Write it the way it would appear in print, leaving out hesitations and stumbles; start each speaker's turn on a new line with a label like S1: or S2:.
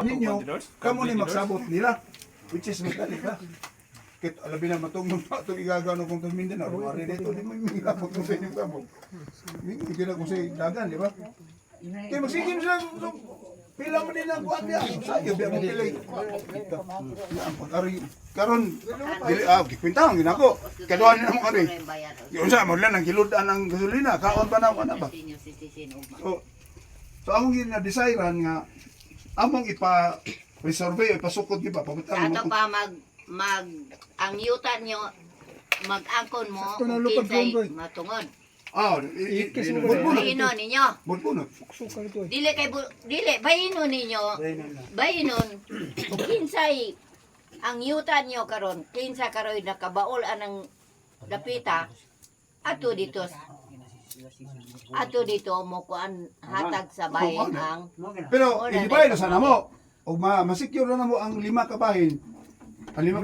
S1: ninyo, kamo ni magsabot nila. Which is madali ka. Kit alabi na matungong pa itong igagano kong tumindan na rumari dito, di mo yung igabot mo sa inyong sabot. Hindi na kung sa dagan, di ba? Kaya magsigim sila, pila mo din ang kuwan niya. Sayo, biya mo pilay. Karon, kikwintahan, ginako. Kaduhan niya naman kari. Yung sa, mo lang, ang kiludan ng gasolina, kaon pa na ba? So among gina-desire nga, among ipa-resurvey, ipasukod, di ba?
S2: Ato pa ang yuta nyo, mag-angkon mo, kinsay matungod. Bahinon ninyo.
S1: Bunot.
S2: Dili, bahinon ninyo. Bahinon, kinsay, ang yuta nyo karon, kinsa karoy nakabaol anang dapita, ato dito mo kuan hatag sa bahin ang
S1: Pero, hindi ba yun, sana mo? O masecure na mo ang 5 kabahin. Ang 5